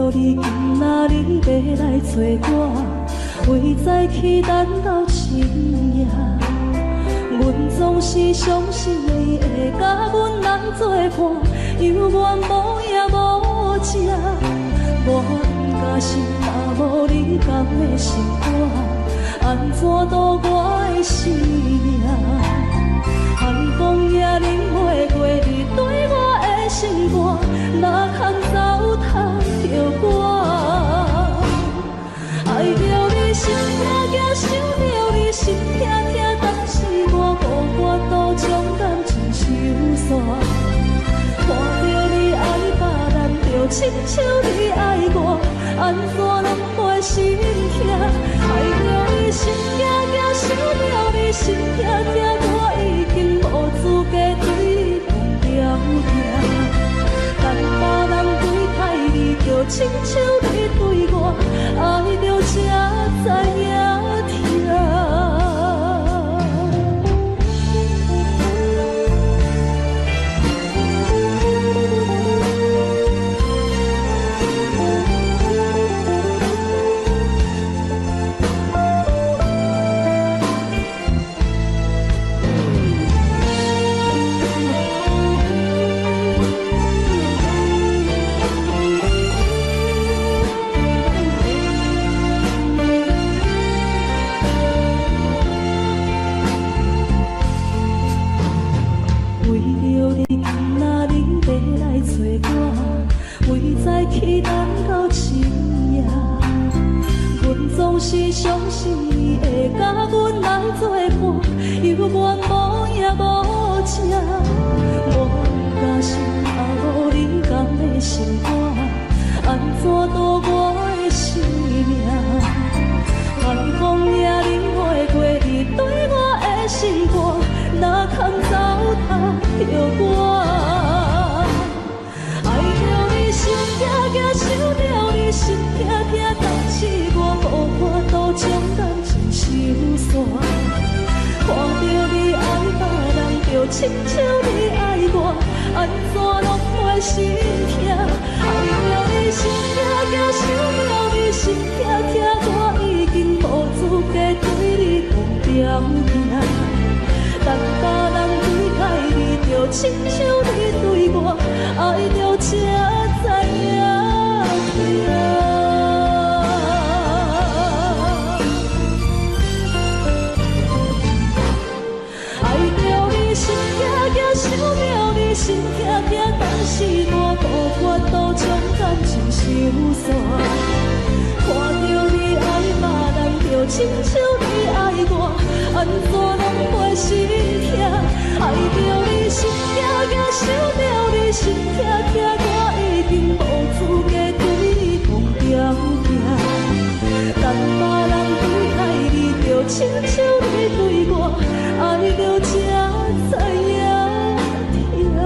着你今仔日要来找我，为在去等到深夜。阮总是相信你会甲阮人作伴，犹原无影无迹。我毋甘心，若无你甘的心肝，安怎度我的生命？寒风也忍袂过你对我的心肝，哪通糟蹋着我？爱着你心痛痛，想着你心痛痛，但是我无法度将感情收煞。看着你爱别人，就亲像你爱我，安怎拢袂心痛？爱着你心痛痛，想着你心痛痛，我已经无资格对你讲条件。等别人对待你，就亲像你对我，爱着才知影痛。去等到深夜，阮总是相信你会甲阮来作伴，犹原无影无迹。我不甘心，若无你甘的心肝，安怎度我的生命？寒风也忍袂过你对我的心肝，哪通糟蹋着我？心痛痛，想着你心痛痛，但是我无法度将感情收煞。看着你爱别人，就亲像你爱我，安怎拢袂心痛？爱着你心痛痛，想着你心痛痛，我已经无资格对你讲条件。等别人对待你，就亲像你对我，爱着才知影痛。爱着你心痛痛，想着你心痛痛，但是我无法度将感情收煞。看着你爱别人，就亲像你爱我，安怎拢袂心痛？爱着你心痛痛，想着你心痛痛，我已经无资格对你讲条件。等别人对待你，就亲像你对我，爱着才知影痛。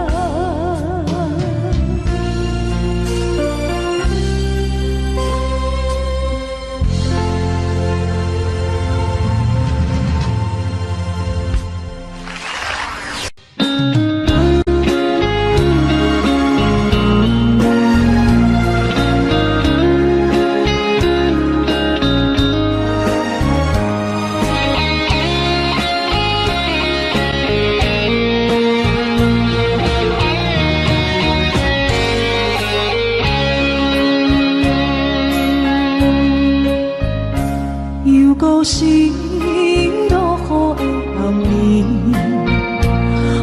是落雨的暗暝，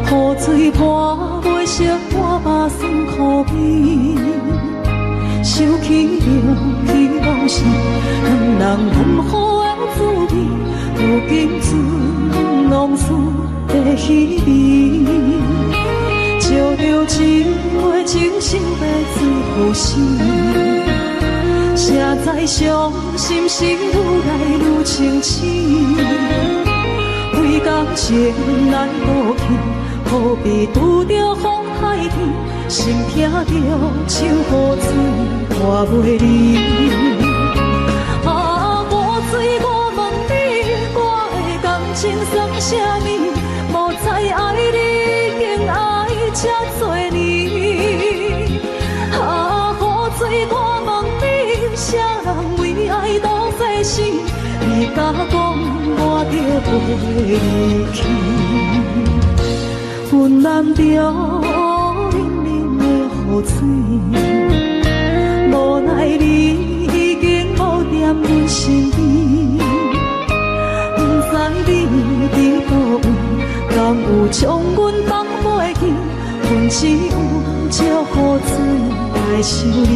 雨水泼袂熄我目酸苦味，想起着希望是两人温好的滋味，如今只往事的稀微，照着一枚真心的水好心。谁知伤心事愈来愈清醒，为感情来倒去，何必拄着风海天，心痛着像雨水看袂离。啊，雨水，我问你，我的感情算啥物？无再爱你，竟爱这多年。啊，雨水，我问你。着飞离去。云南中冷冷的雨水，无奈你已经无踮阮身边。不知你伫倒位，敢有将阮放飞去？阮只有借雨水来想你。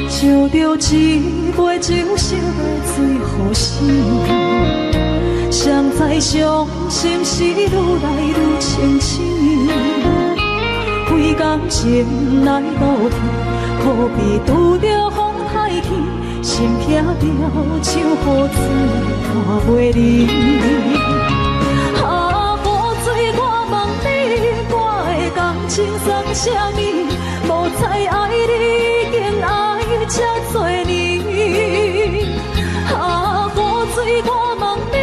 烧着一杯酒，烧来醉好醒。谁知伤心事愈来愈清醒，几工前来倒去，可比拄着风太起，心痛着像雨水看袂离。啊，雨水，我问你，我的感情算啥物？无再爱你，竟爱这多年。啊，雨水，我问你，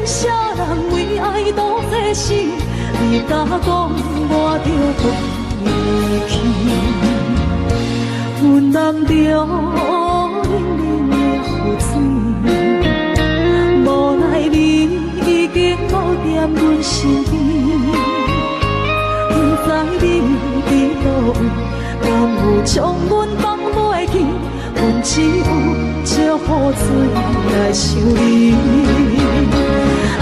啥人为爱赌这死？你敢讲我着飞离去？云南中冷冷的雨水，无奈你已经无踮阮身边。不知你伫倒位，敢有将阮放飞去？阮只有借雨水来想你。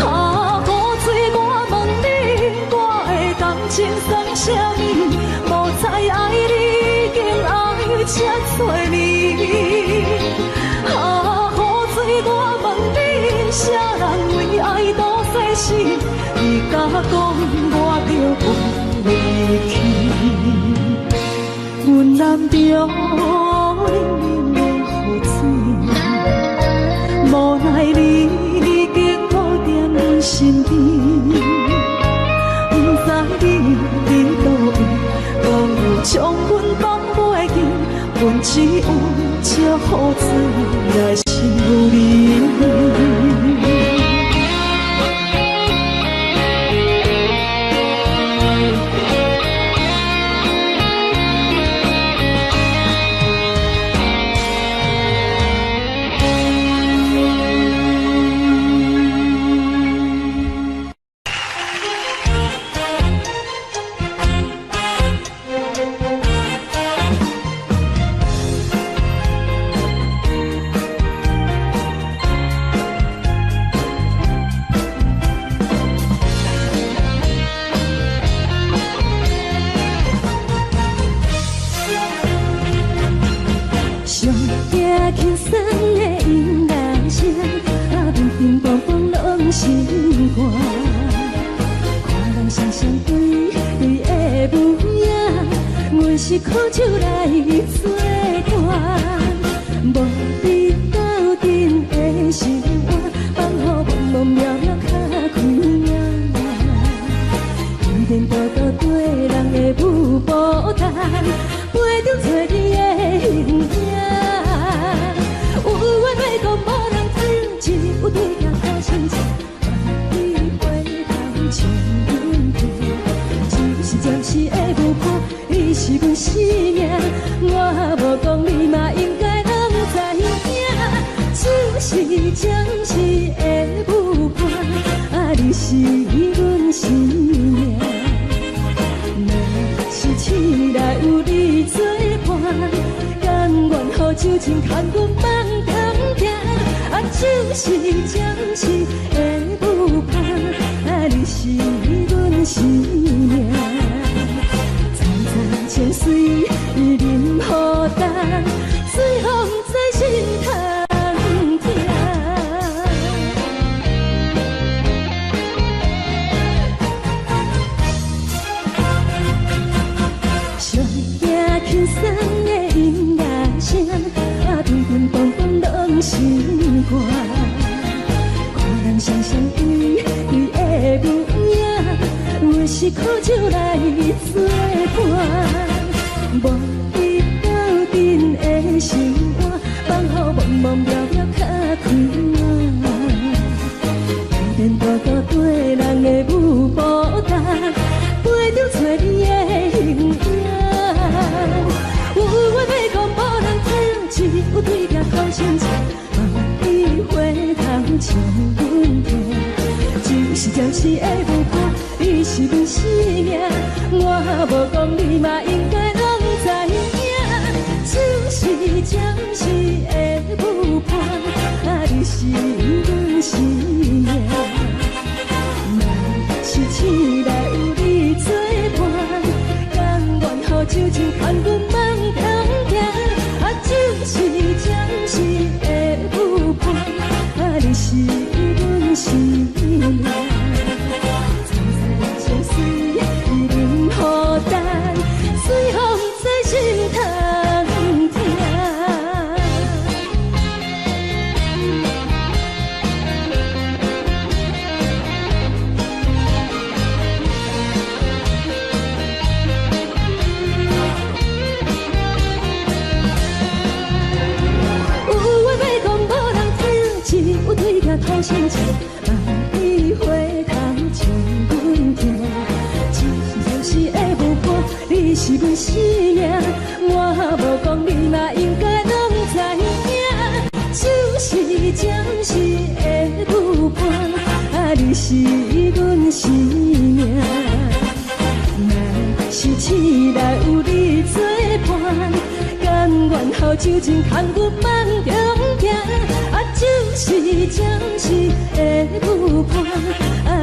啊，雨水，我问你，我的感情算啥物？无再爱你，竟爱这多年。啊，雨水，我问你，啥人为爱赌世事？你敢讲我着飞离去？云南中冷冷的雨水，无奈你已经无踮阮身边。不知你伫倒位，敢有将阮放飞去？阮只有借雨水来想你。是苦酒来作伴，无你斗阵的生活，放乎茫茫渺渺较开眼。颠颠倒倒对人的舞步弹，陪着找你的形影。有缘要讲无人知，只有对镜较清楚。万里回头唱阮听，就是暂时的舞伴。你是阮生命，我无讲你嘛应该通知影。就是暂时的舞伴，啊，你是阮生命。若是醒来有你作伴，甘愿予酒精牵阮放甘行。啊，就是暂时的舞伴，啊，你是阮生命。千水任何担，水风在心通听。上行轻松的音乐声，啊，乒乒乓乓拢心肝。看人双双对对的舞影，我是苦酒来作伴。无心肝，放乎茫茫渺渺较快活。颠颠倒倒对人的舞步单，陪着找你的形影。有话要讲无人听，只有对镜头前镜，万里花香像阮听。就是暂时的无伴，你是阮生命，我无讲你嘛应该拢知影。就是暂时的无伴，你是阮生命。若是醒来有你作伴，甘愿予酒精牵阮梦中行。就是暂时的无伴，你是阮生命。随风在心头听，有话要讲无人听，只有对镜头前镜，万里花香像阮听。是会无伴，你是阮生命，我无讲你嘛应该拢知影。就是暂时的无伴，你是阮生命。若是醒来有你作伴，甘愿予酒精牵阮梦中行。就是暂时的无伴，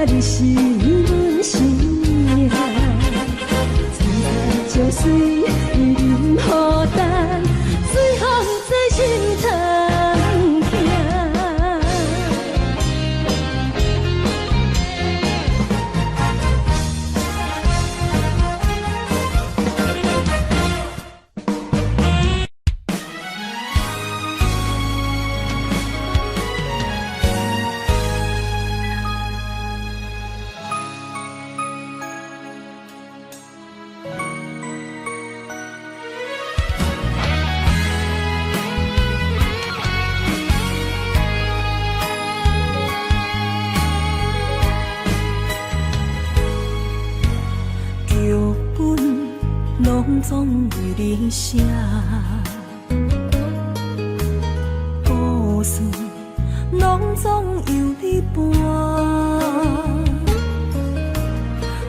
你是阮生命。就随任何等，随风在心头听。总为你写，故事拢总由你伴。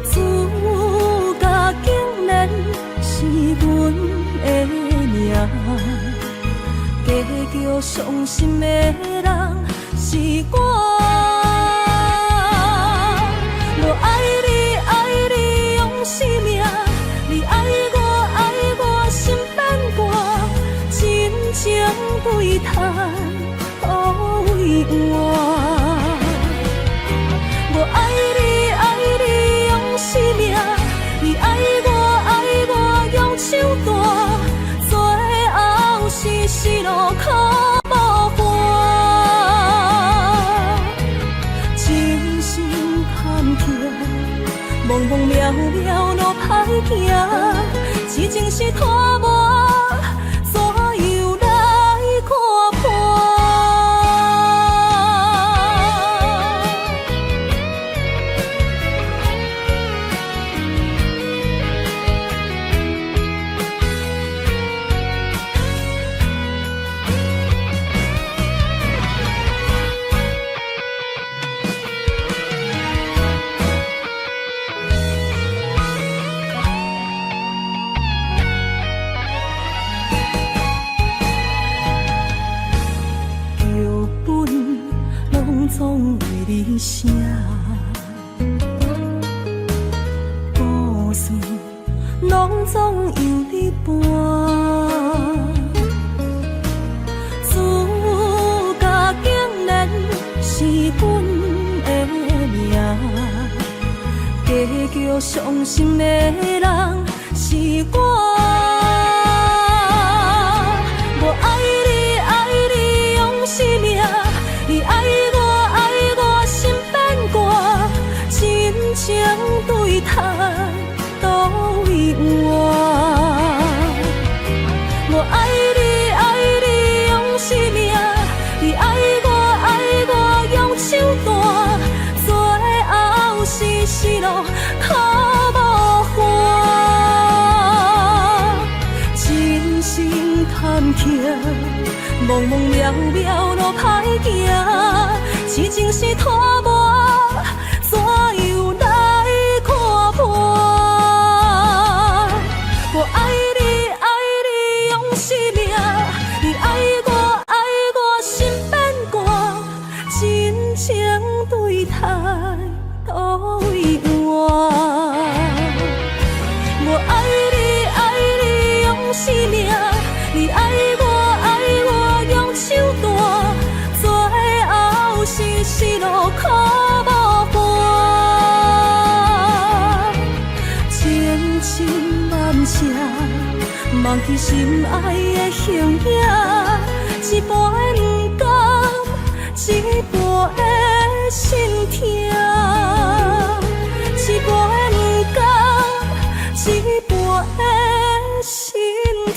自家竟然是阮的命，结局伤心的人是我。我爱你，爱你用生命，你爱我。心变卦，真情对叹，可为我。我爱你，爱你用生命，你爱我用手段，最后是路苦无伴。真心坎坷，茫茫渺渺路歹行。痴情是拖磨，怎又来看破？总为你写，故事拢总由你伴。自家竟然是阮的命，结局伤心的人是我。我爱你，爱你用生命，你爱我。情对叹，都为我。我爱你，爱茫茫渺渺路歹行，痴情是拖磨，怎样来看破？我爱你，爱你用生命，你爱我心变寒，真情对待都为换。我爱你，爱你用生命，你爱我用手段，最后是死路苦无伴。千真万确，忘记心爱的形影，一半的不甘，一半的心痛，一半的不甘，一半的心痛。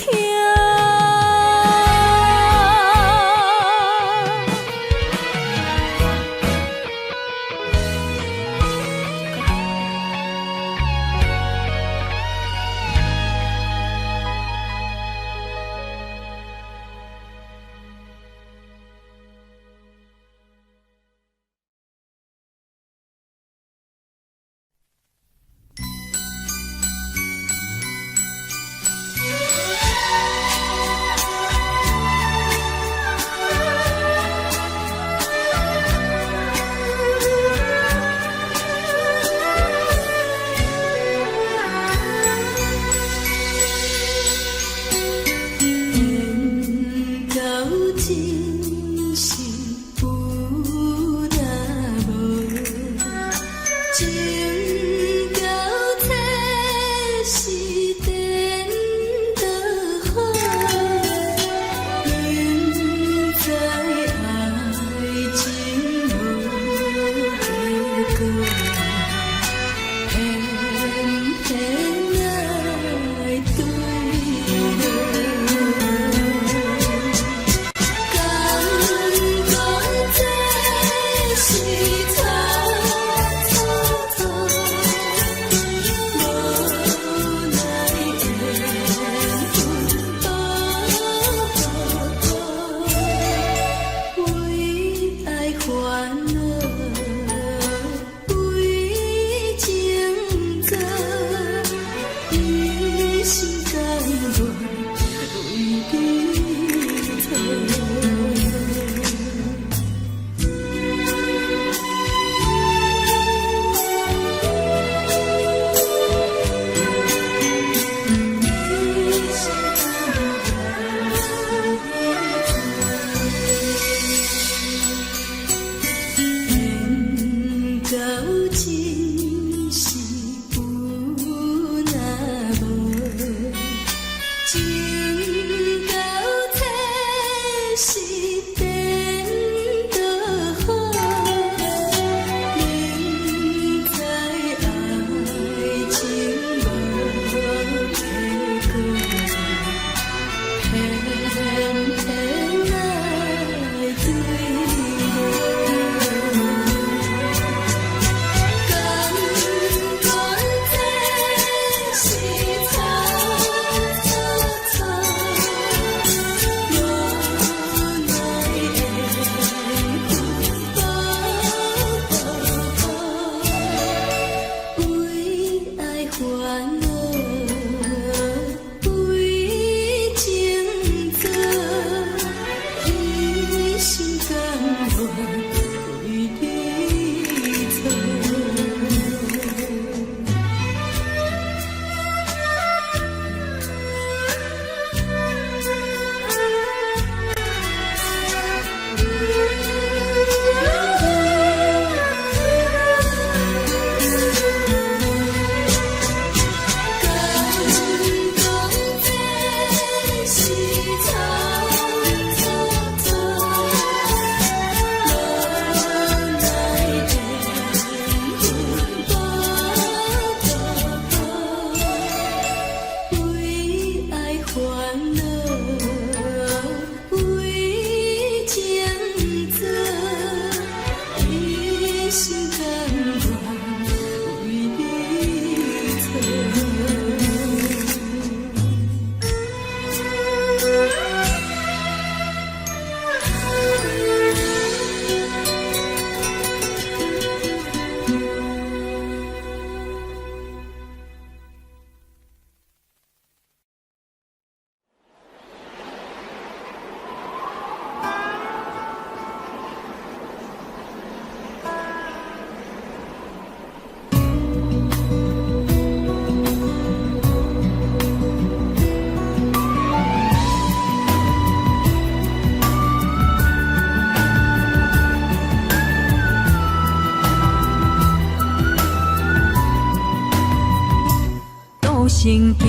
行行，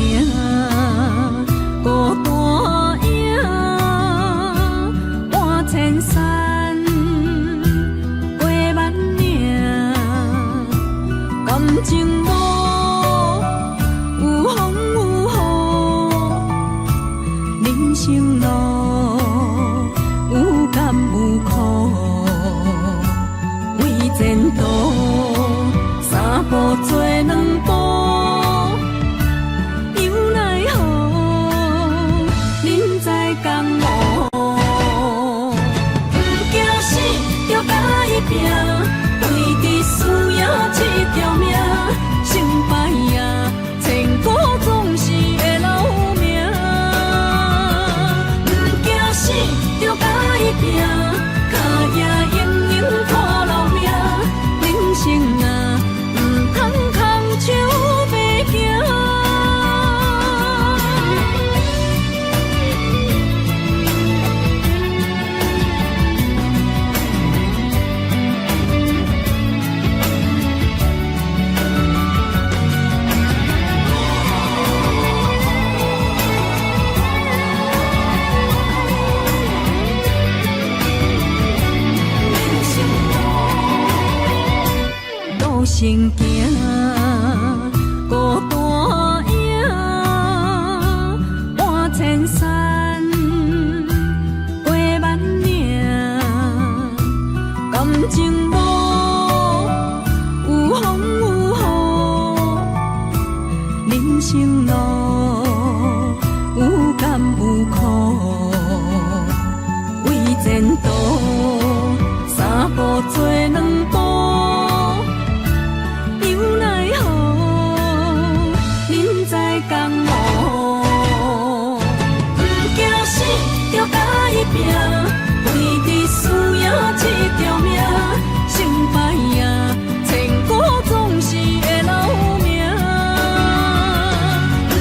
孤单影，半千山，过万岭，感情无有风有雨，人生路有甘有苦，为前途三步做两步。为伫需要这条命，成败呀，千古总是会留名。不惊死，着甲伊拼，脚也硬硬拖老命。人生啊，不通空手白行。行行，孤单影，半千山，过万岭，感情无有风有雨，人生路有甘有苦，为前途三步做两步。拼，为伫需要这条命，成败呀，千古总是会留名。不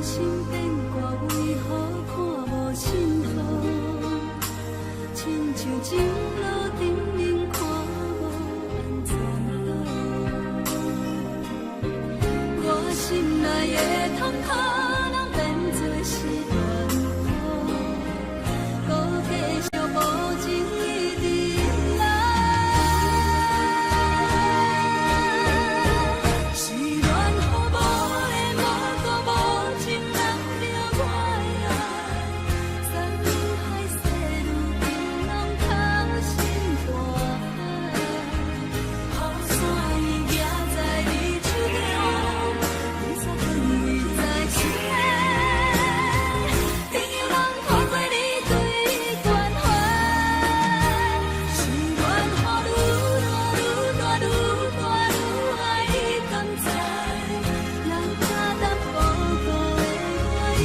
心变卦为何看无尽头？亲像情路沉溺看无安怎路？我心内的痛可能变作是怨苦，搁继续无情一直来。是恋予无的无辜无情人着我的爱，山海细路平拢透心大海，雨伞已夹在你手中，雨伞远远在心内，朋友人看过你对关怀，是恋予愈大愈大愈爱你甘知，人假淡薄薄的我已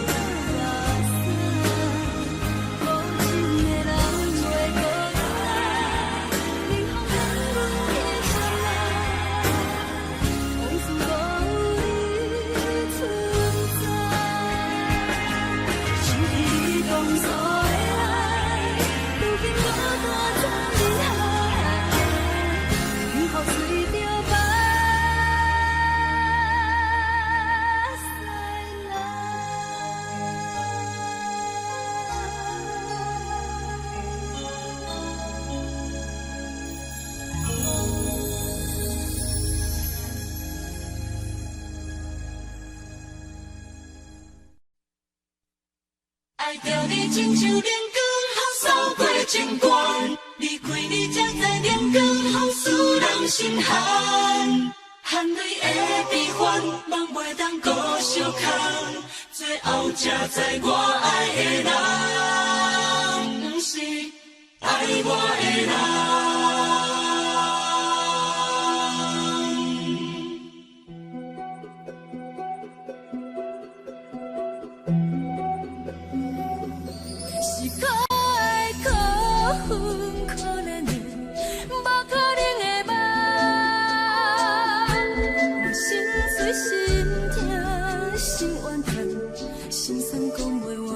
落山，无情的人袂搁来，冷风冷阮的心内，往事无你存在，失去你当初的爱，如今孤单怎离开？雨雨随着目屎爱着你亲像冷光风扫过情关，离开你才知冷光风使人心寒。含泪的悲欢，望袂当搁相牵，最后才知我爱的人，不是爱我的人。是可爱可恨可怜的，无可能的梦。我心碎心痛心怨叹，心酸讲袂完。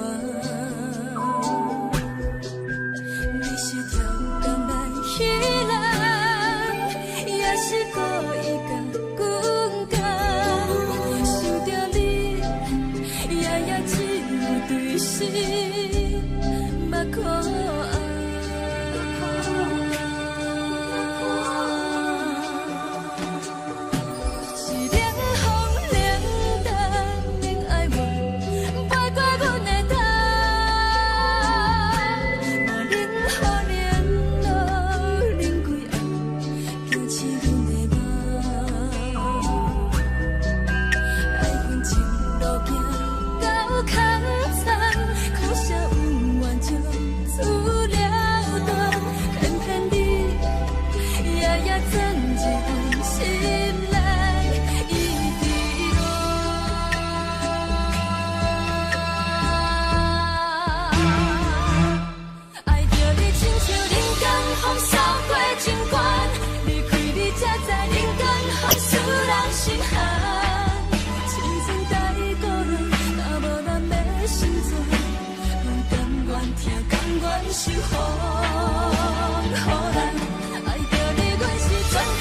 你是条工来彼人，也是故意甲阮讲，想着你，夜夜只有对视。目看爱，是冷风冷淡冷爱我，摆过阮的头，嘛冷雨冷落冷几暗，惊起阮的梦，爱恨情路行到空残，空写温婉就出了断，偏偏你夜夜藏一份心内一滴落。爱着你亲像冷光风扫过情关，离开你才知冷光风使人心寒。青春待过落，若无咱的心酸，阮甘愿听，甘愿受风雨人。爱着你，阮是春天。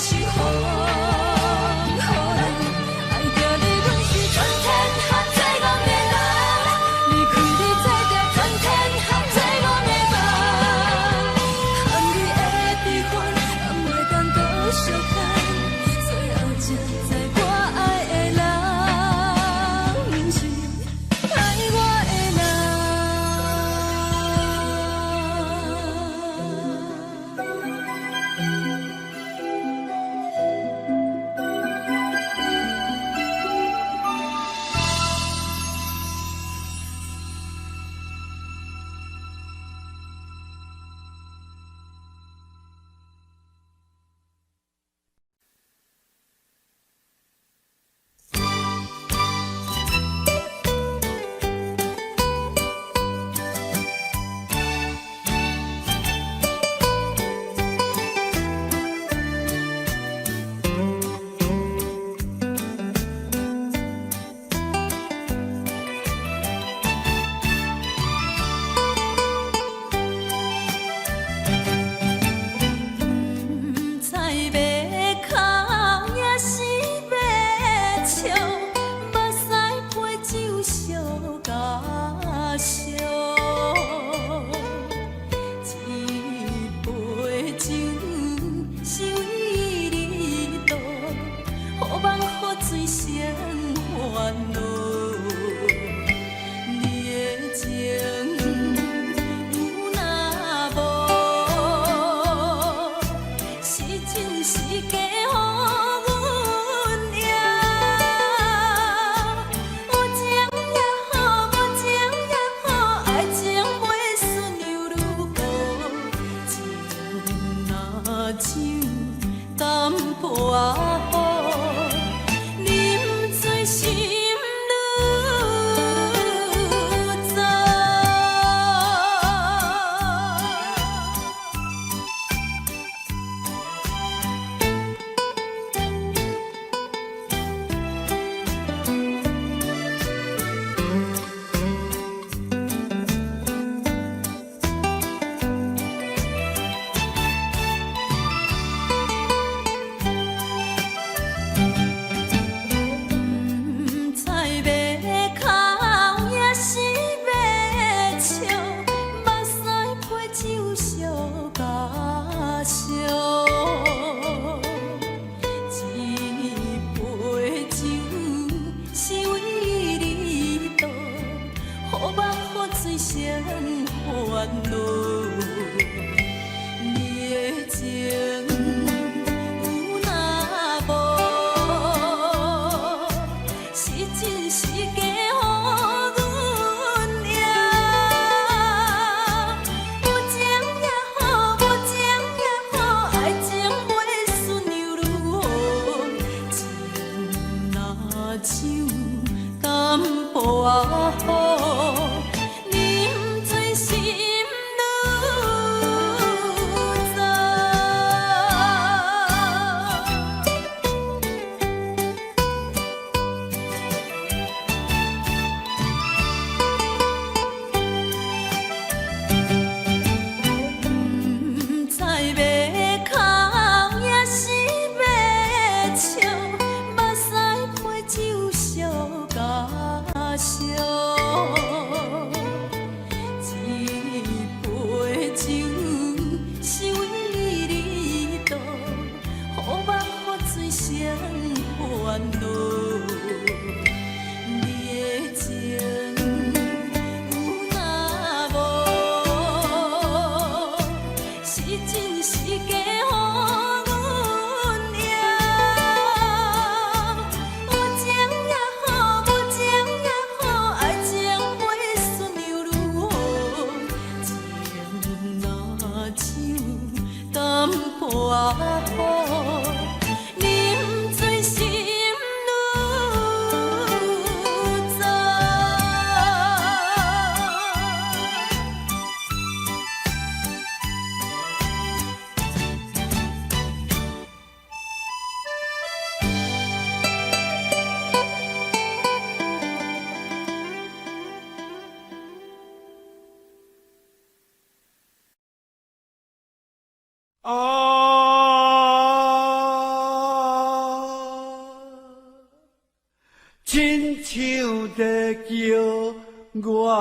是风，爱着你，阮是全天下最憨的人。离开你，做着全天下最憨的梦。含你的悲欢，敢袂当搁相牵？最后才知我爱的人，不是爱我的唱在叫我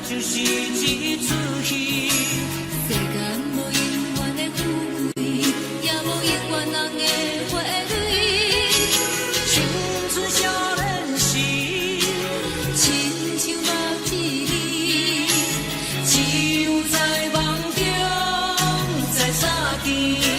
就是一出戏。世间无永远的富贵，也无永远人的花蕊。青春少年时，亲像目一日，只有在梦中在相见。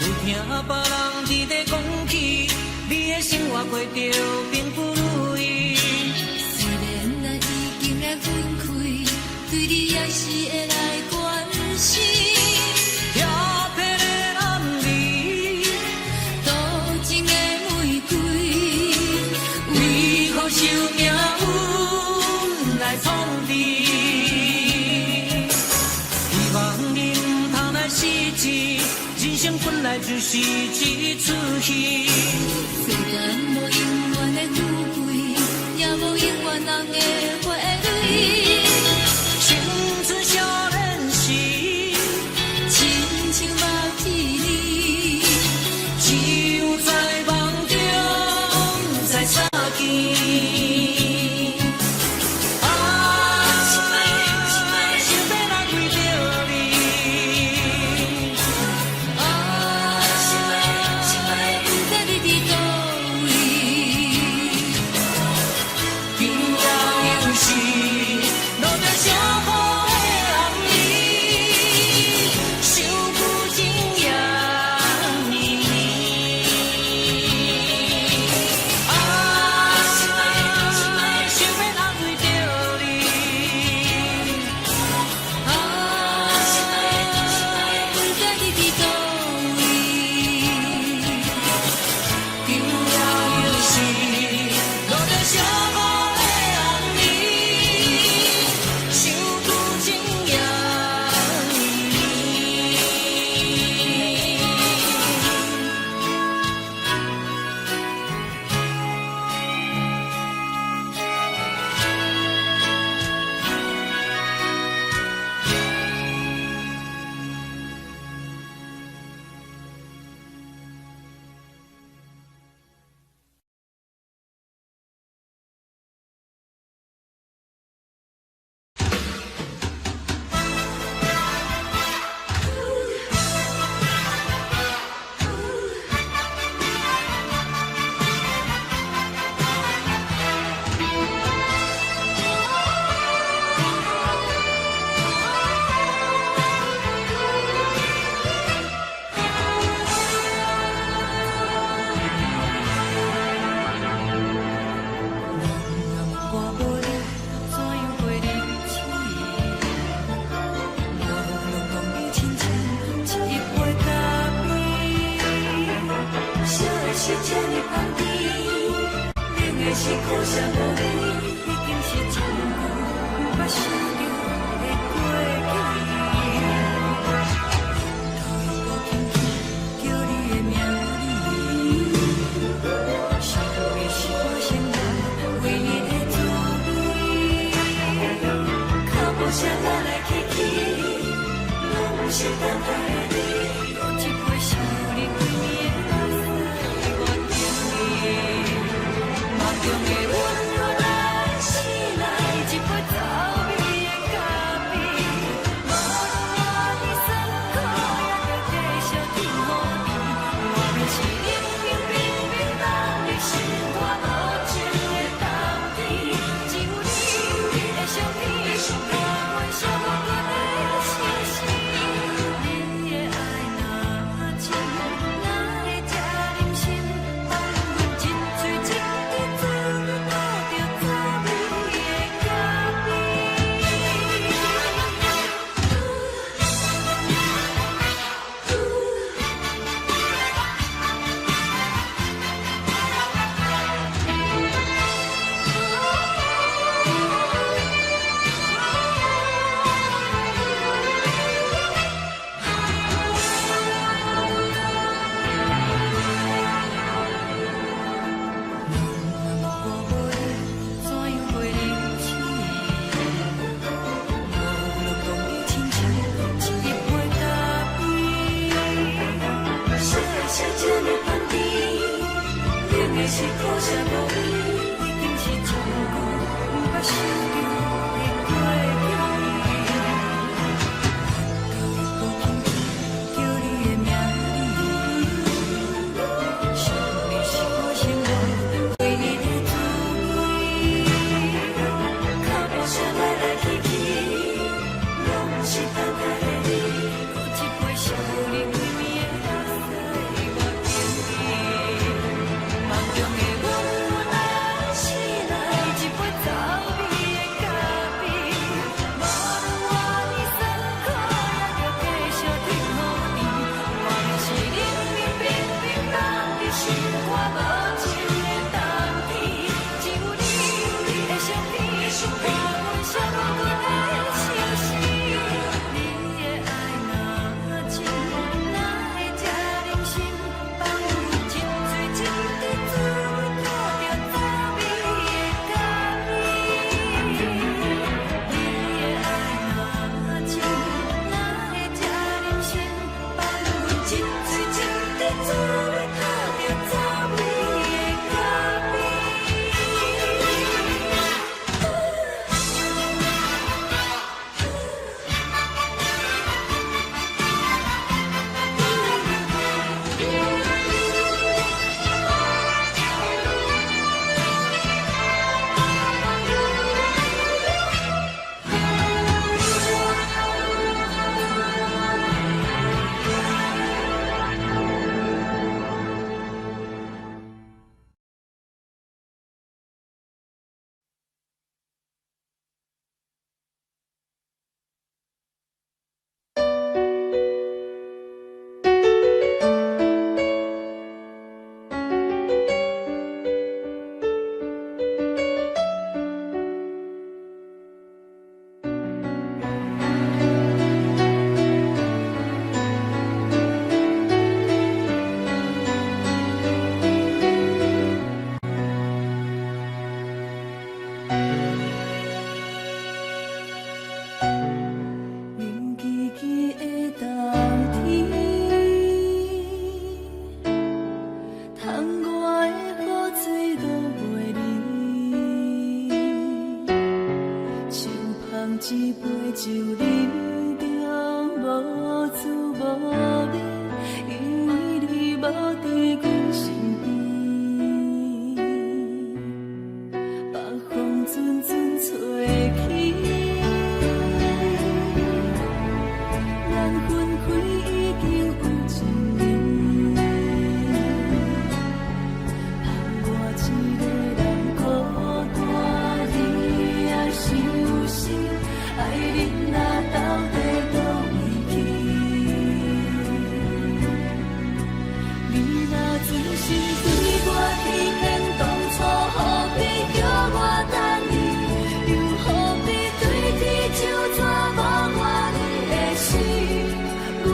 有听别人伫咧讲起，你的生活过着并不如意。虽然咱已经来分开，对你也是会来关心。漂泊的男儿，多情的玫瑰，为何受命运来创治？希望你唔通来失志，人生本来就是一出戏。世间无永远的富贵，也无永远人的花蕊。青春少年时，亲像目睭里，只有在梦中才相见。是等待的你，有一杯烧你归暝的开已经有一年，盼我一个人孤单，你也伤心，爱人若到底倒位去？你若真心对我体现，当初何必叫我等你？又何必对天就这无我你的心？我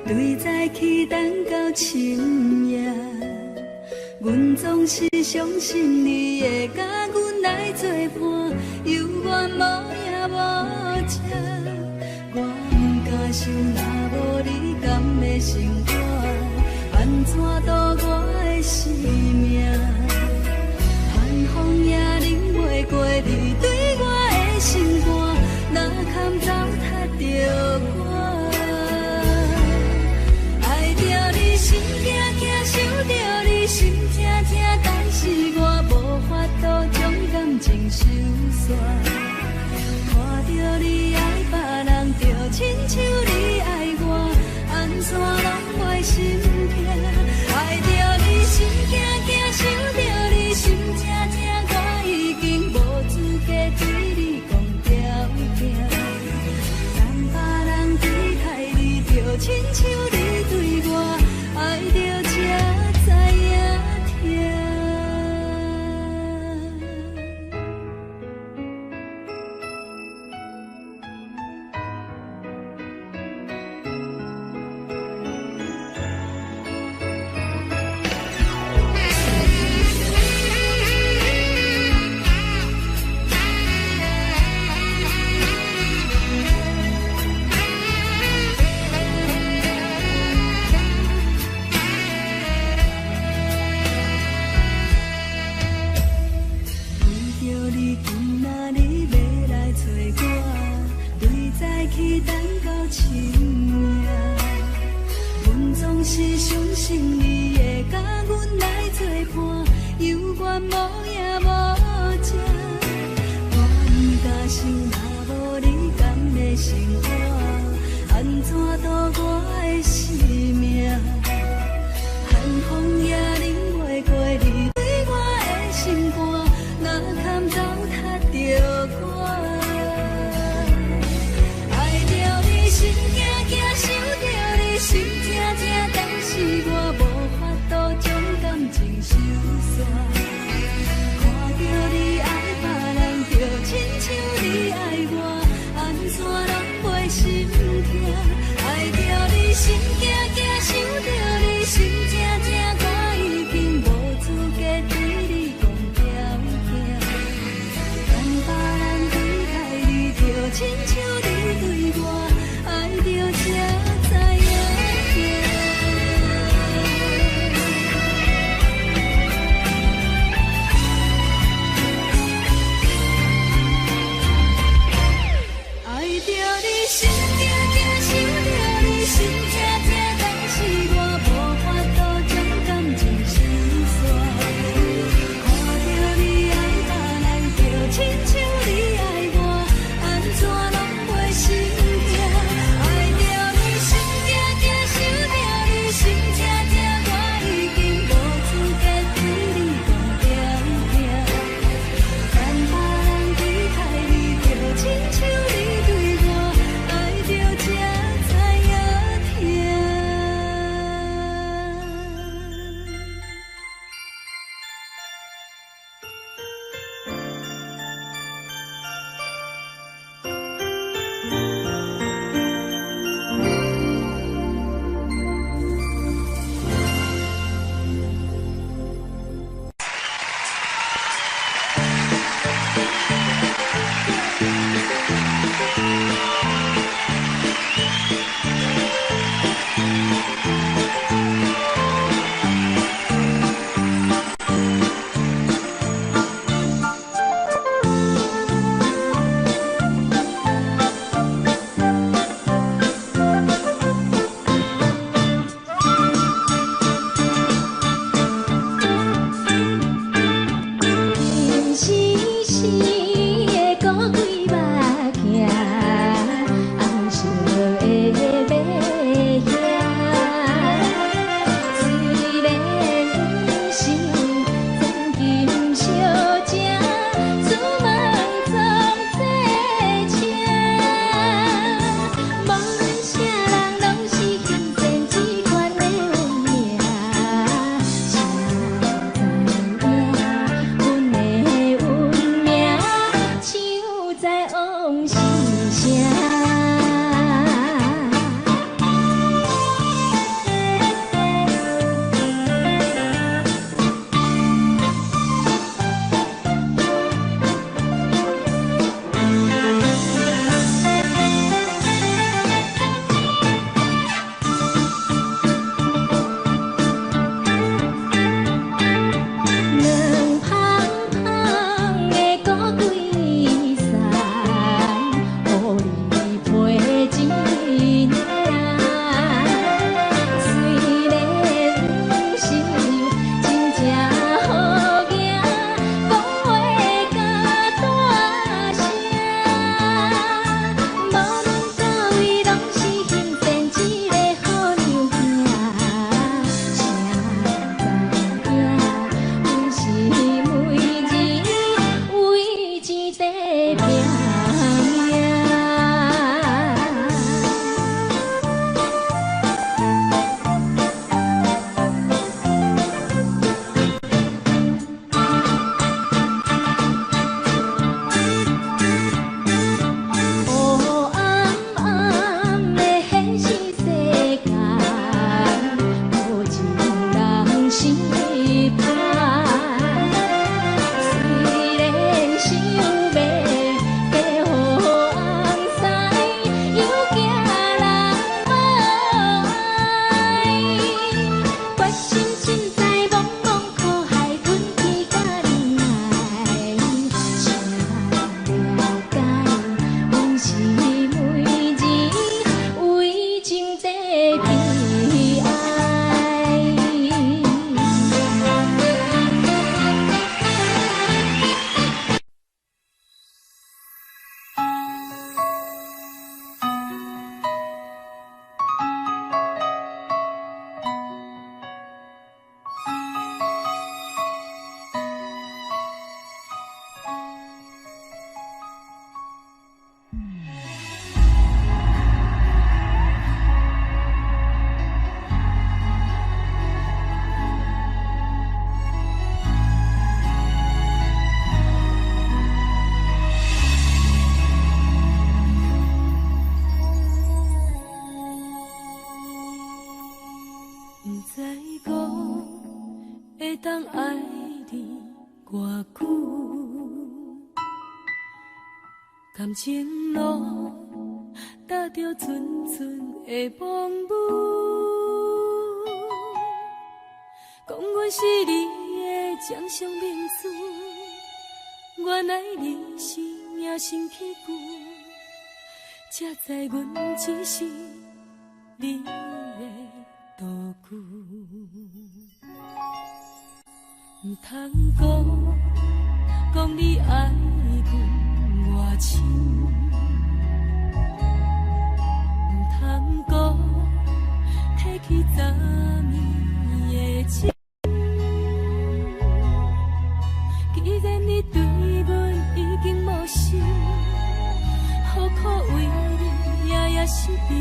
对早起等到深夜，阮总是相信你会甲阮来作伴，犹原无影无迹。我不敢想，若无你甘会生活，安怎度我的生命？寒风也忍袂过你对我的心肝，哪堪糟蹋着我？爱着你心惊惊，想着你心痛痛，但是我无法度将感情收煞。看着你爱别人，就亲像你爱我，安怎拢袂心痛？爱着你心惊惊，想着你心痛痛，我已经无资格对你讲条件。当别人对待你，就亲像你对我，爱着才知影痛。是相信你会甲阮来作伴，犹原无影无迹。我不敢想，若无你甘会生活，安怎度我的生命？寒风也忍袂过你对我的心肝，哪堪糟蹋着我？爱着你心惊惊，想着你心痛痛，但是我无法度将感情收煞。看着你爱别人，就亲像你爱我，安怎拢袂心痛？爱着你心惊惊，想着你心痛痛，我已经无资格对你讲条件。当别人对待你，就亲像你对我，爱着才知影痛。不知讲会当爱你偌久，感情路踏着纯纯的梦舞，讲阮是你的掌上明珠，原来你是命生起句，才知阮只是你的道具。唔通讲你爱阮偌深，唔通讲提起昨暝的情。既然你对阮已经无心，何苦为你夜夜失眠？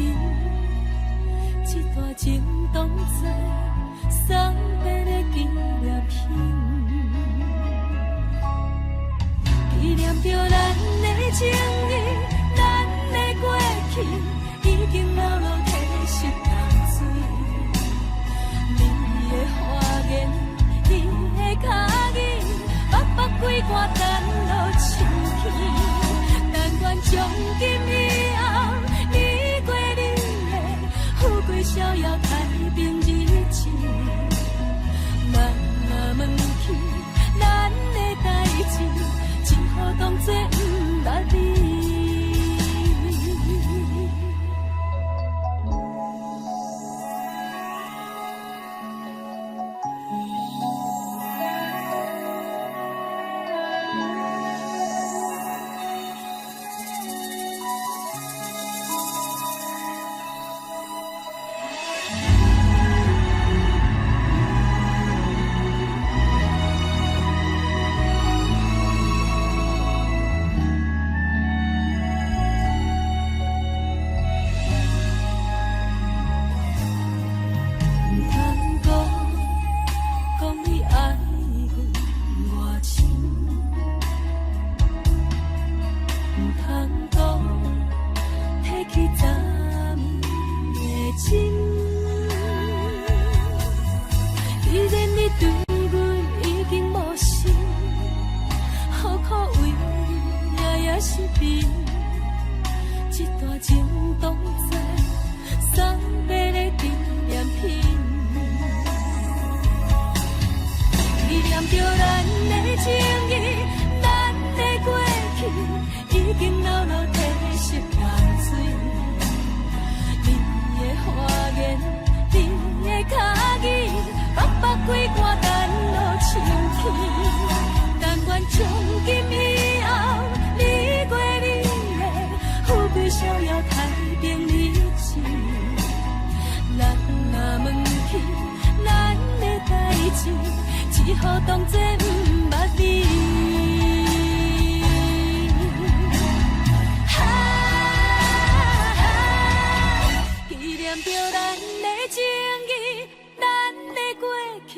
这段情当作送别的纪念品。纪念着咱的情谊，咱的过去，已经流落褪色淡水。你的花言，你的脚语，白白几挂等落深去。但愿从今以后，你过你的富贵逍遥太平日子。咱若问起咱的代志，只好当作不捌你。只好当作不捌你。纪念着咱的情谊，咱的过去，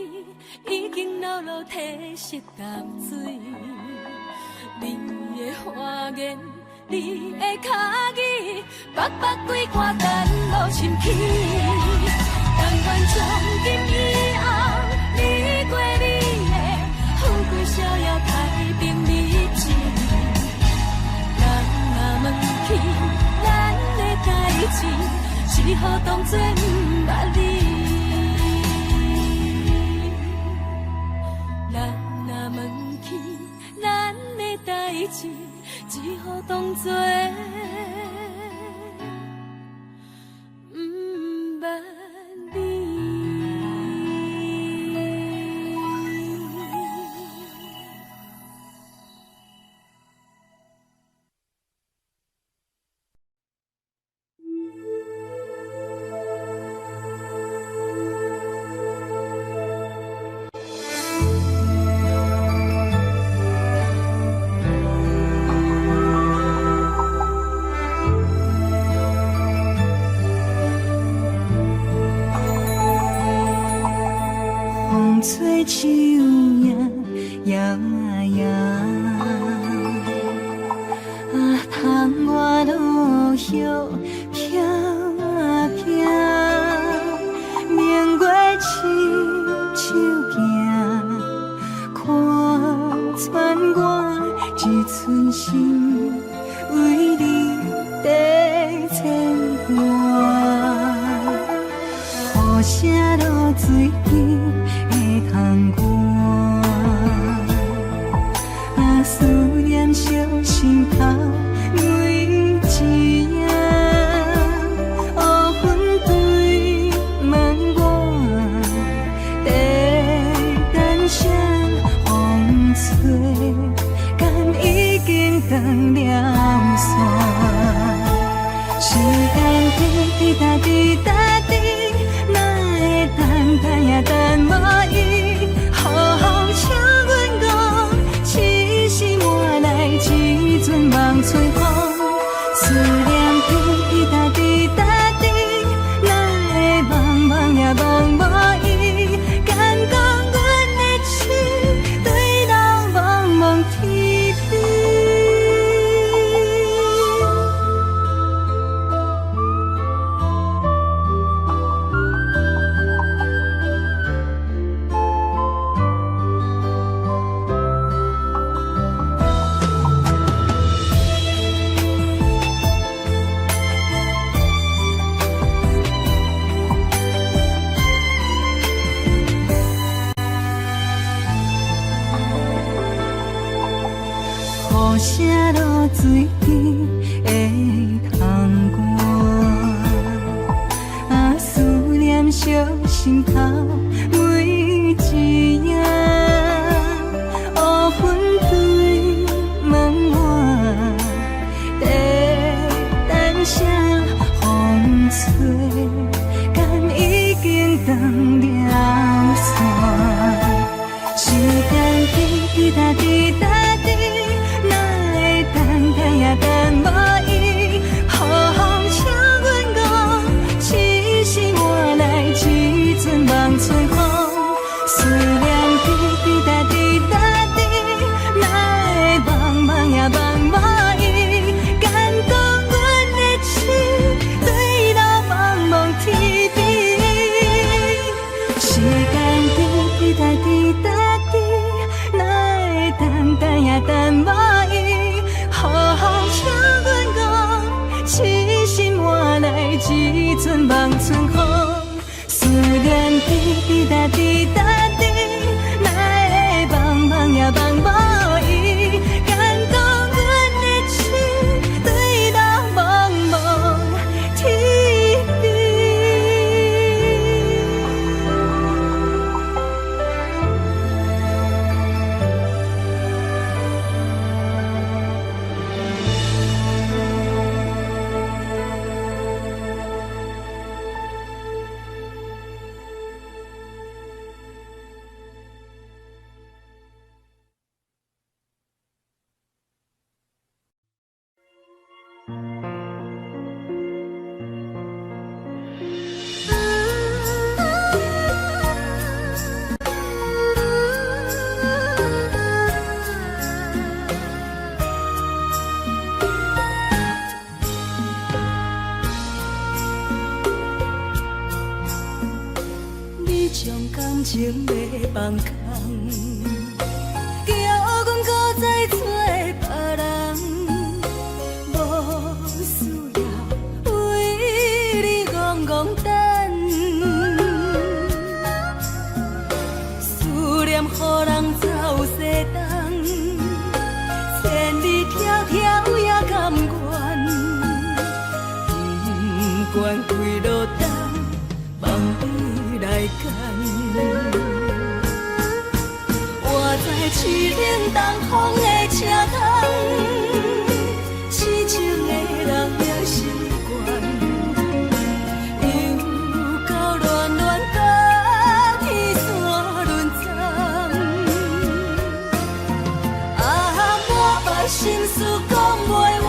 已经流落褪色淡水。你的花言，你的脚语，白白几挂等落深去。但愿从今以后，你过你的富贵逍遥太平日子。咱若问起咱的代志，只好当作不捌你。咱若问起咱的代志，只好当作不捌你。吹树影摇啊摇，窗外落叶飘啊飘，明月存心为你在牵挂，雨声落水边会通过，思念烧心头每一夜，黑云对问我，在等谁风吹，敢已经断了线，时间滴答滴答滴，哪会等也等无伊，好好请阮讲，痴心换来一阵梦吹风，思念滴答滴答滴，哪会茫茫也茫无伊，敢讲阮的心对人茫茫天边。雨声落水边会通过，思念烧心头每一夜，黑云对问我，在等谁风吹，敢已经断了线，时间滴答滴答滴，也等无伊，好好请阮讲，痴心换来一阵梦吹风，思念滴答滴答滴，哪会茫茫也茫无伊，敢讲阮的心对人茫茫天边，时间滴答滴答滴，哪会等也等无伊。好好请阮讲，痴心换来一阵梦春风，思念滴答滴答滴，哪会茫茫也茫无伊，敢讲阮的心对人茫茫天边。将感情要放空，叫阮搁再找别人，无需要为你戆戆等，思念予人走西东，千里迢迢也甘愿，不管几路东，望伊来干。我在凄冷东风的车窗，痴情的人也习惯，又到乱乱甲天线轮转。啊，我把心事讲袂完，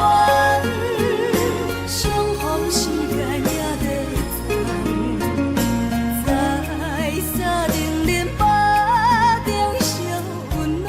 相逢时间也在长，在沙冷冷巴中烧温暖。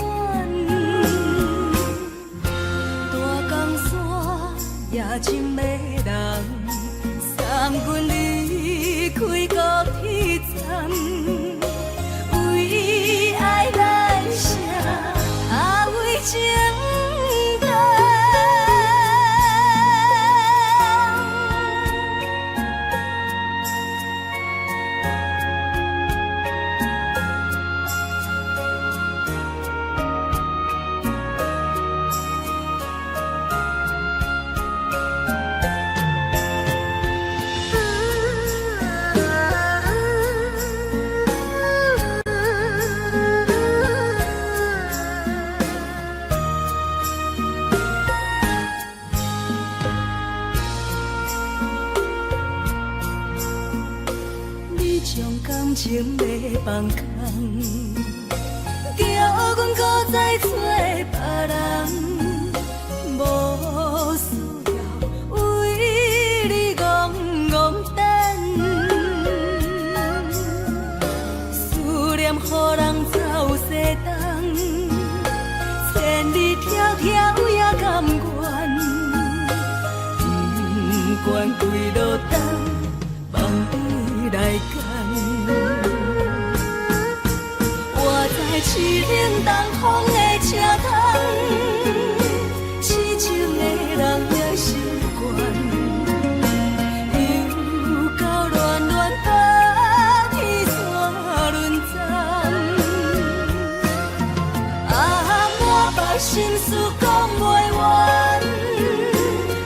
感情要放空，叫阮搁再找别人，无需要为你戆戆等，思念予人走西东，千里迢迢也甘愿，不管几路灯，放伊来干。我在痴冷东风的车窗，痴情的人也习惯，又到乱乱把天线轮转。啊，满腹心事讲袂完，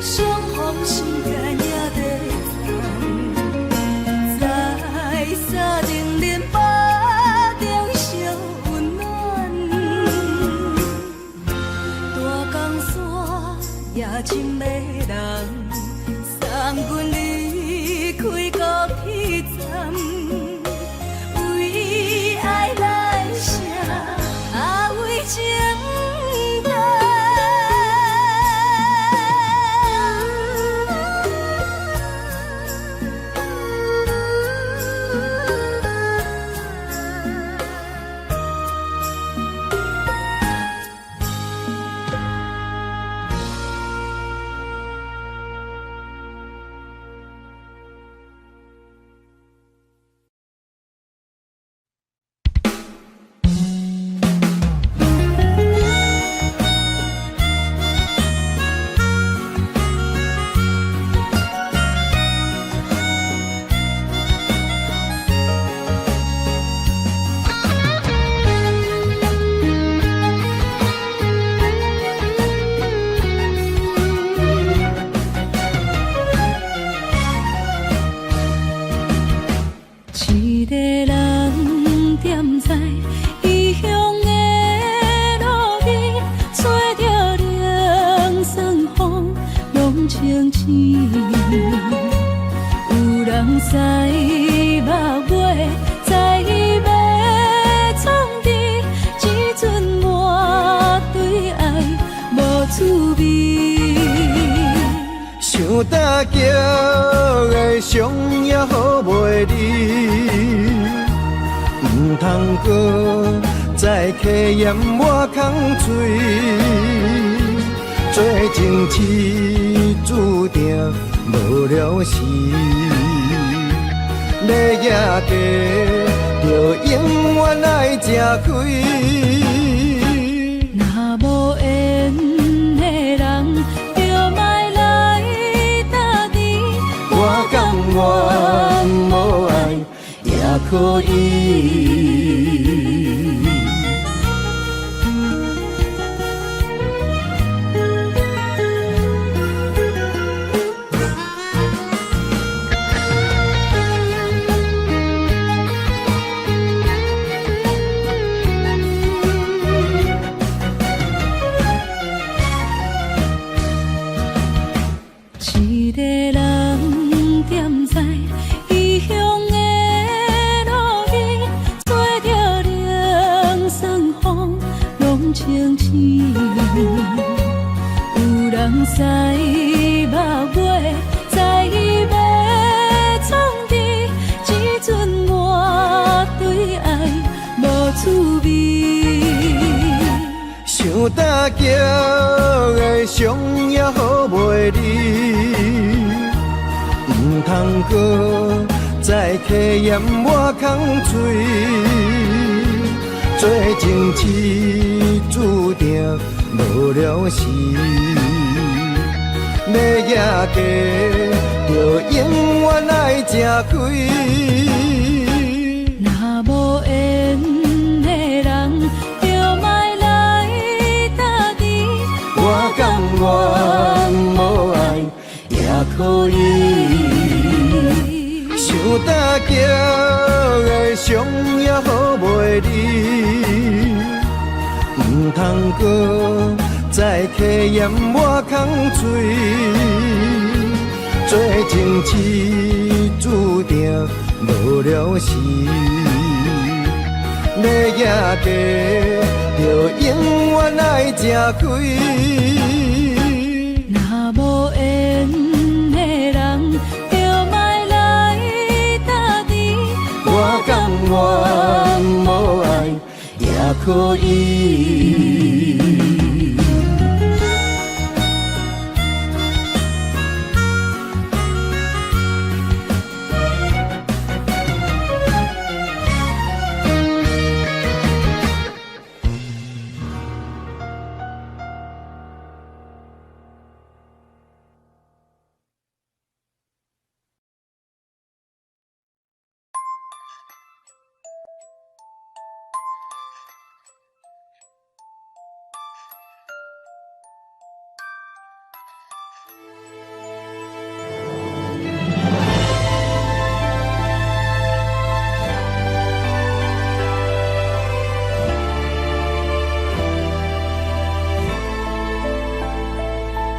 相逢心间也在藏，在沙定林巴中烧温暖，大江山也真迷人，送阮离开高铁站，为爱来写为情灯。一个人踮在异乡的路边，吹着凉爽风，拢清醒。有人驶马尾，在要创治，只准满对爱无滋味。想搭桥的伤也好袂离，唔通搁再客嫌我空嘴，做情痴注定无了时，要夜茶就永远爱吃亏。若无缘的人，就莫来打你。我甘愿无爱也可以。一个人踮在异乡的路边，吹着凉爽风，拢清醒。有人驶马尾，在要创治，只准满对爱无滋味。想搭桥的伤也好袂离，唔通搁再客嫌我空嘴，做情痴注定无了时，要夜茶就永远爱吃亏。若无缘的人，就莫来打你。我甘愿无爱也可以。想搭桥的伤也好袂离，唔通搁再客嫌我空嘴，做情痴注定无了时，要赢家就永远爱吃亏。若无缘的人，就莫来打滴。我甘愿无爱也可以。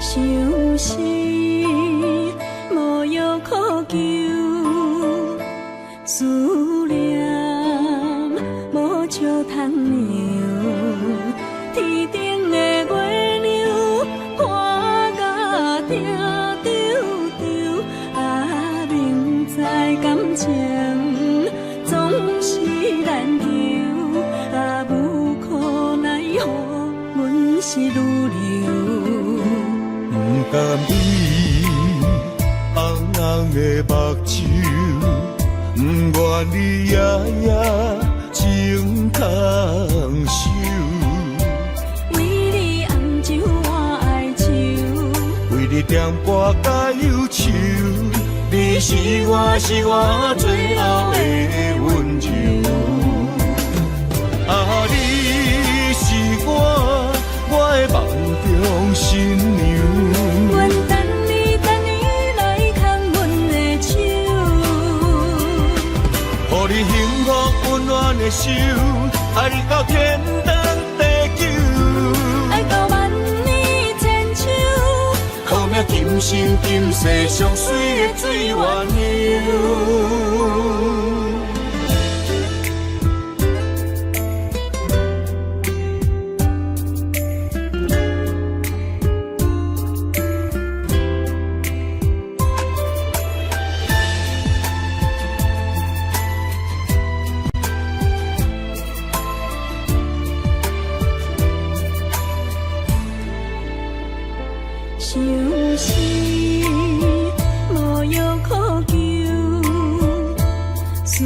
想是无药可救，思念无笑通留。天顶的月亮看甲定丢丢，啊，明知感情总是难求，啊，无可奈何，阮是愈留。不甘你红红的目睭，不愿你夜夜情空守。为你红酒换哀愁，为你点歌甲忧愁，你是我最后的温柔。啊，你是我的梦中新娘。阮等你来牵阮的手，予你幸福温暖的手，爱你到天长地久，爱到万年千秋，好命今生今世上水的水源流。想是无药可救，思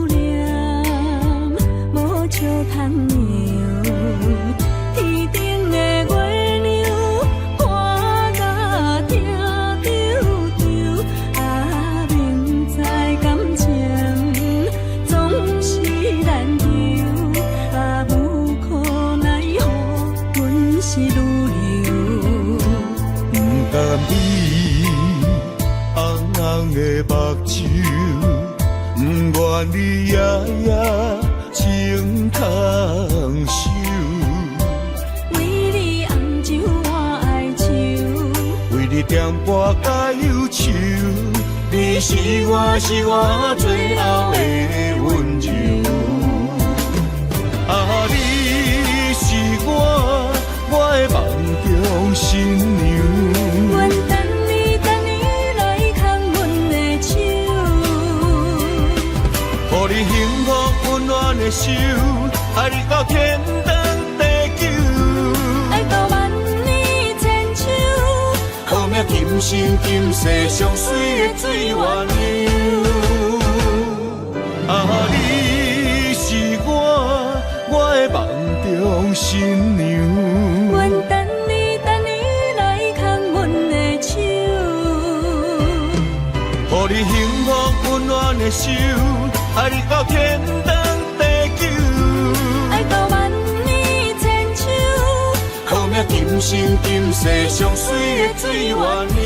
念无笑通留。天顶的月亮看甲定丢丢，啊，明知感情总是难求，啊，无可奈何，阮是愈留。不甘你红红的目睭，不愿你夜夜情空守。为你红酒换哀愁，为你点歌甲忧愁，你是我最后的温柔。啊，你是我的梦中新娘。阮等你来牵阮的手，予你幸福温暖的手，爱你到天长地久，爱到万年千秋，好命今生今世上水的水源流。啊，你是我的梦中新娘。阮等你来牵阮的手，予你幸福温暖的手，爱你到天长地久，爱到万年千秋，好命今生今世上水的水源流。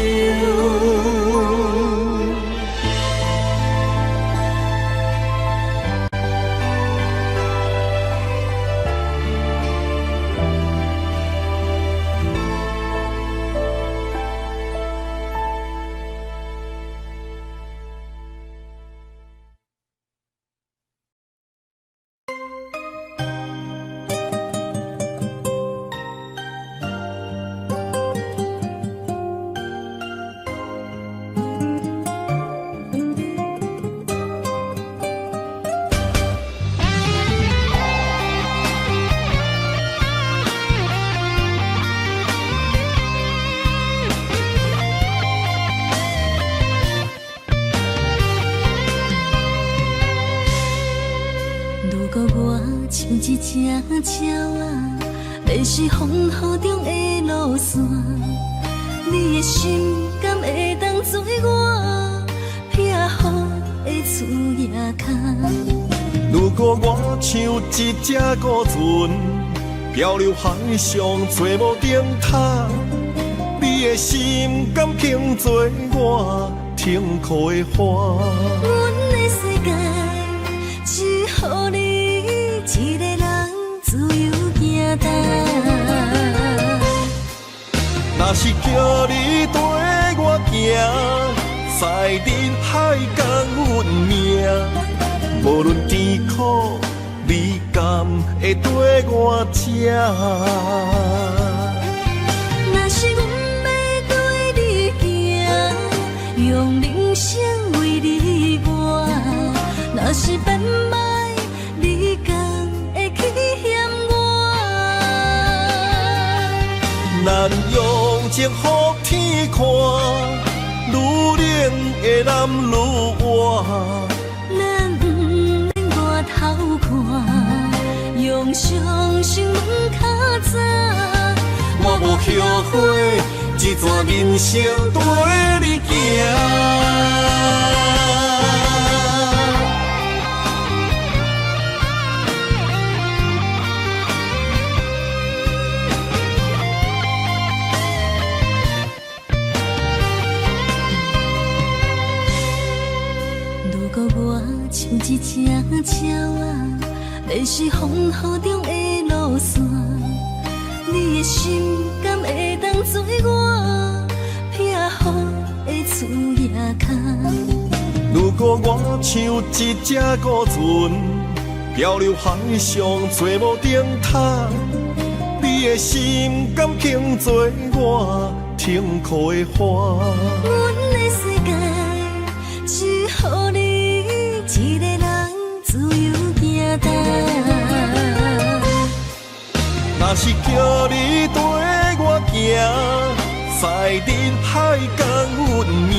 果我像一只鸟啊，迷失风雨中的路线，你的心敢会当做我撇雨的厝夜空？如果我像一只孤船，漂流海上做无顶塔，你的心敢肯做我停靠的花？阮的世界只予你一个人自由行动。若是叫你跟我行，在人海共运命，无论甜苦，你敢会跟我吃？若是阮要对你行，用人生为你活，若是变歹，你敢会去嫌我？咱用情予天看，愈冷的男愈活。咱不免外头看，用双手问较早。我无后悔，一段人生跟你行。如果我像一只鸟啊，迷失风雨中的路线，你的心敢会当做我撇雨的厝夜空？如果我像一只孤船，漂流海上做无顶塔，你的心敢肯做我停靠的花？阮的世界只予你一个人自由行动。若是叫你跟我行，在人海共运命，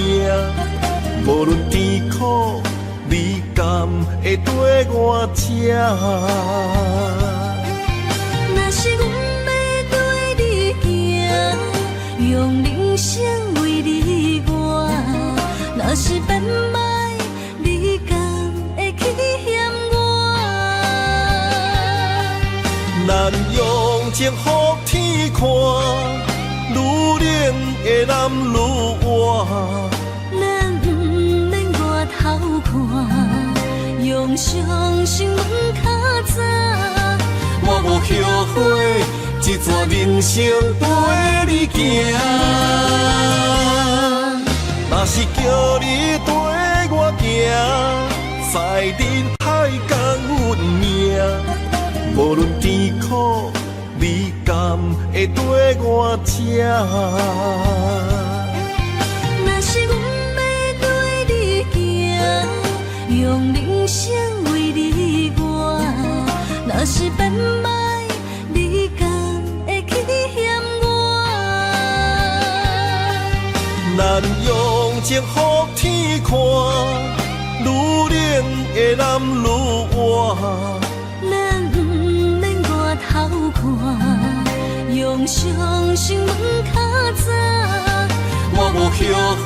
无论甜苦，你敢会跟我吃？若是阮要对你行，用人生为你活，若是变歹，你敢会去嫌我？咱用情予天看，愈冷的男愈活。咱不免外头看，用双手问较早。我无后悔，一段人生跟你行。若是叫你跟我行，在人海共运命，无论甜苦，你敢会跟我吃？若是阮要对你行，用人生为你活，若是变歹，你敢会去嫌我？咱用情予天看，愈冷的男愈活。咱不免外头看，用双手问较早。我无后悔，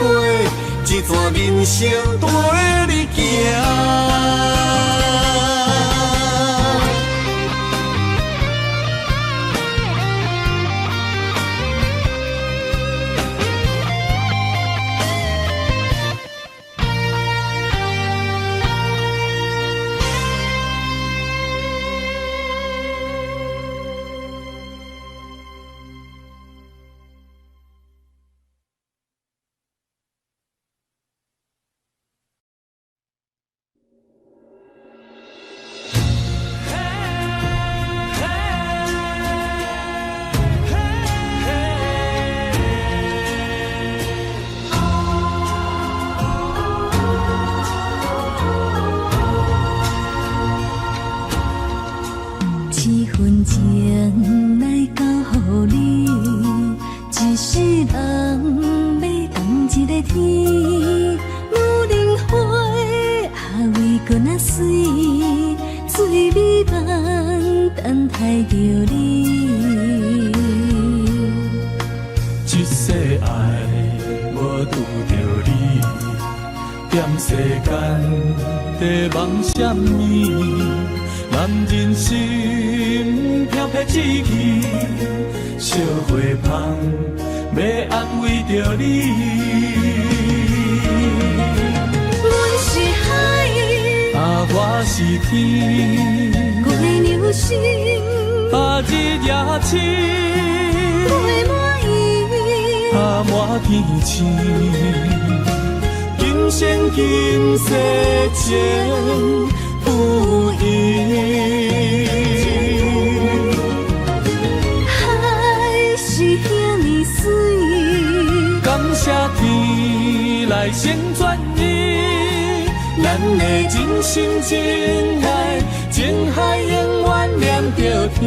一段人生跟你行。一分情来交予你，一世人要同一个天。女人花啊，为搁那水，水美梦等待着你。一世爱无拄着你，踮世间在梦什么？男人心飘撇志气，烧花香要安慰着你。阮是海，我是天，月流星，日夜星，月满意，满天星。今生今世情不移。海是遐尼水，感谢天来成全伊，咱的真心真爱，情海永远念着天。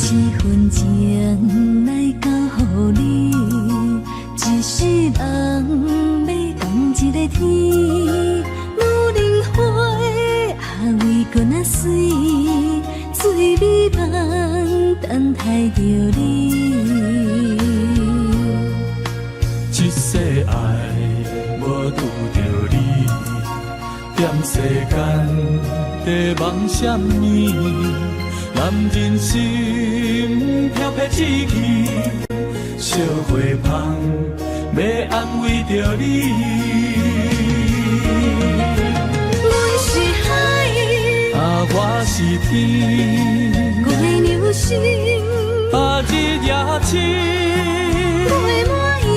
一份情来交予你，一世梦要讲一个天。女人花为搁那水，水美梦等待着你。一世爱无拄着你，踮世间在梦什么？男人心飘撇志气，烧花香要安慰着你。阮是海，我是天，月流星，日夜星，月满意，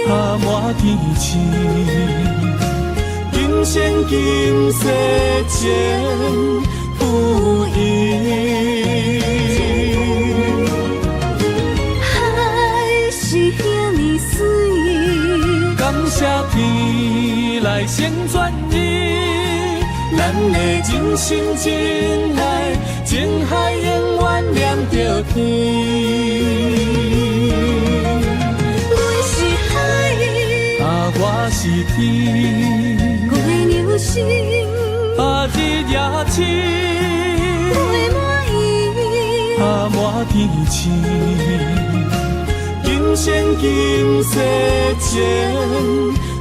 满天星。今生今世情不移。海是遐尼水，感谢天来成全伊，咱的真心真爱，情海永远念着天。阮是海，我是天，月流星，日夜星，月满意，满天星。今生今世情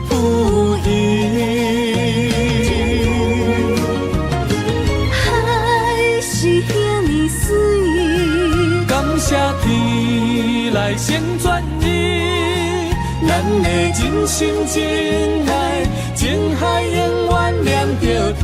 不移。海是遐尼水，感谢天来成全伊，咱的真心真爱，情海永远念着天。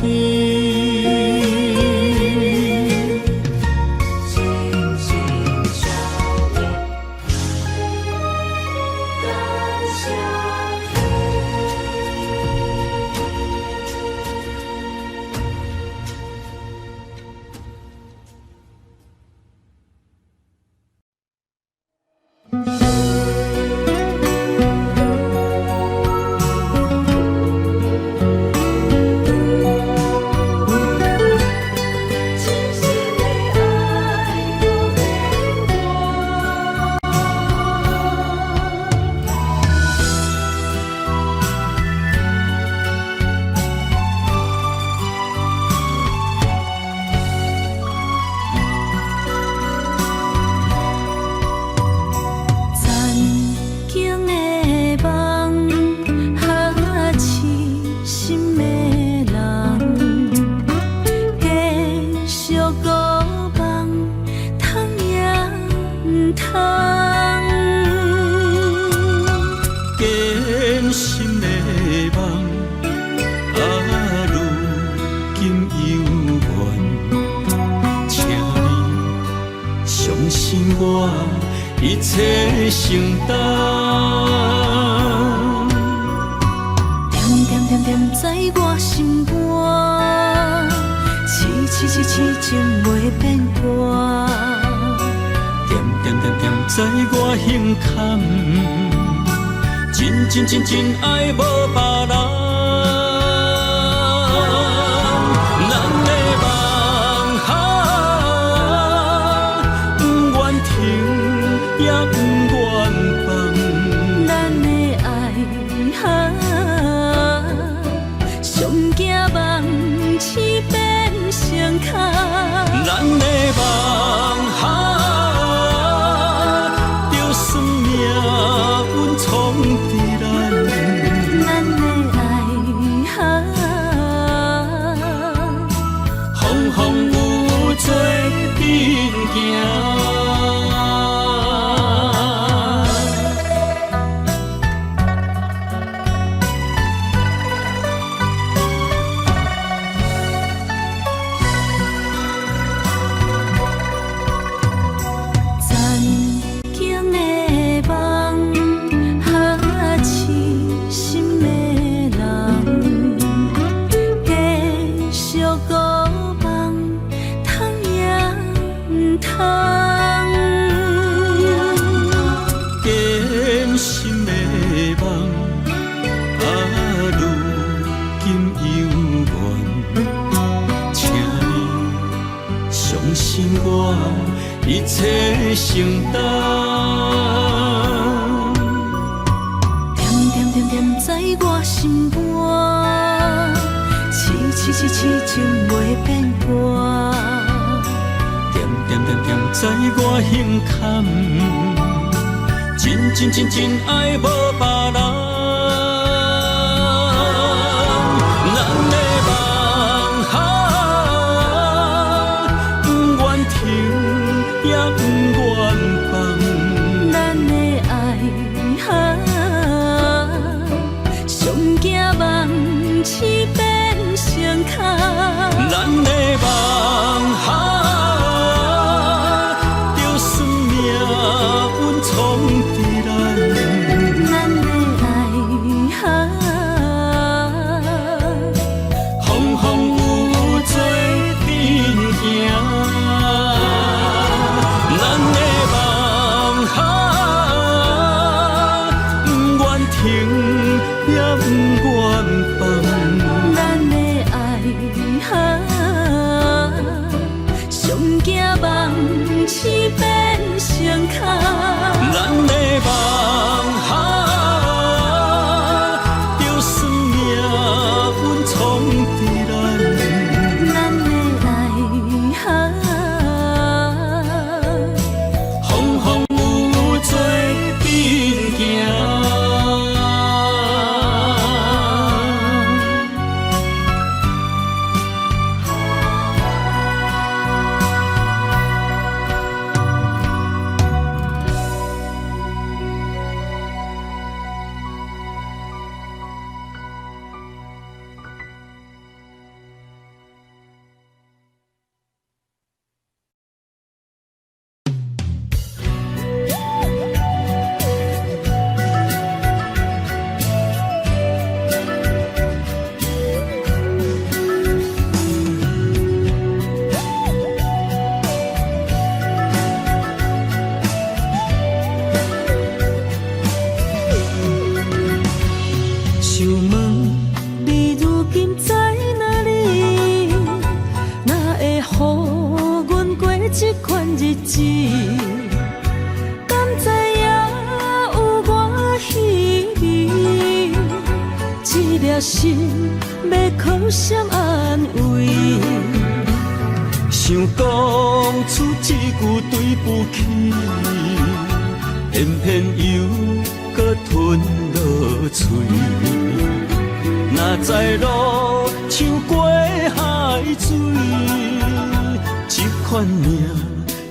我一切承担。我心肝，痴情袂变卦。点在我胸坎，真爱无别人。咱的梦不愿停，也不愿放。咱的爱上惊梦痴变成空。咱的梦就算命运闯伫咱，咱的爱风风雨做阵行。一切承担，点在我心肝，痴情袂变卦。点在我胸坎，真爱无别人。咱的梦不愿停，也不愿放。咱的爱上惊梦痴变成空。咱的梦就算命运闯伫咱，咱的爱风风雨做阵行。咱的梦不愿停，也不愿放。咱的爱上惊梦痴变成空。咱的梦就算命运闯伫咱，咱的爱风风雨做阵行。想问你如今在哪里？哪会予阮过这款日子？敢知影有我稀微？一粒心要靠谁安慰？想讲出一句对不起，偏偏又搁吞落嘴。若知路像过海水，这款命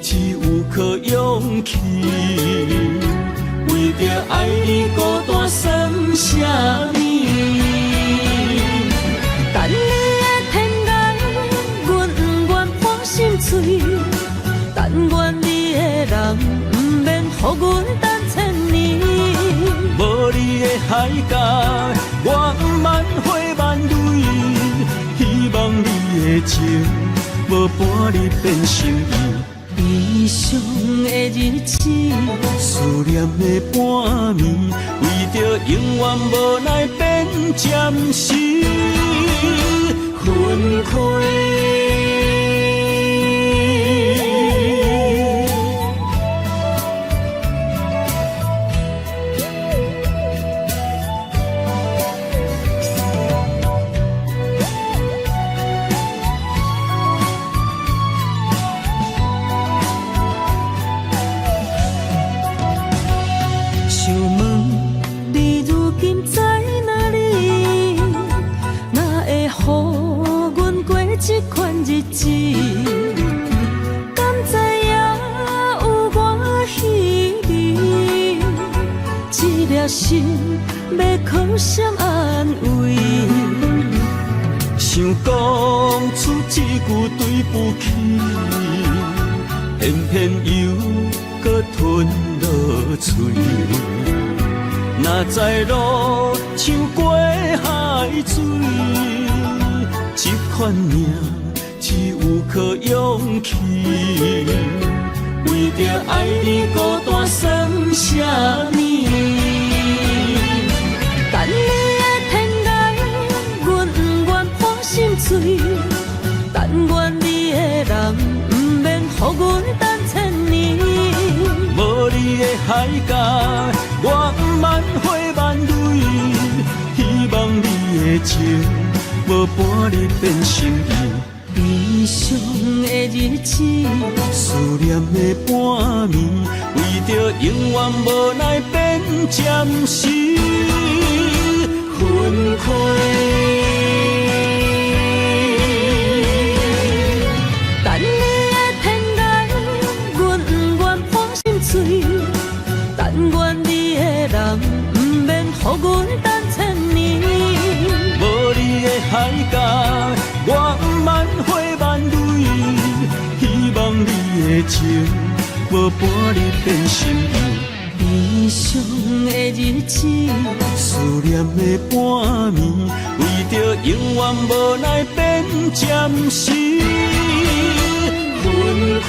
只有靠勇气。为着爱你孤单算什么？等你的天涯，阮不愿破心碎。但愿你的人不免予阮等千年。无你的海角，我不万回万泪。的情，无半日变成伊。悲伤的日子，思念的半暝，为着永远无奈变暂时分开。想问你如今在哪里？哪会予阮过这款日子？敢知影有我稀微？一粒心要靠谁安慰？想讲出一句对不起，偏偏又搁吞落嘴。若知路像过海水，这款命只有靠勇气。为着爱你孤单算啥呢？等你的天涯，阮不愿破心碎。但愿你的人，不免予阮等千年。无你的海角，我万回万泪。希望你的情，无半日变成伊。悲伤的日子，思念的半暝，为着永远无奈变暂时分开。等你的天涯，阮不愿破心碎。但愿你的人，不免予阮等千年。无你的海角，我万回万泪。希望你的情，无半日变成伊。悲伤的日子，思念的半暝，为着永远无奈变暂时分开。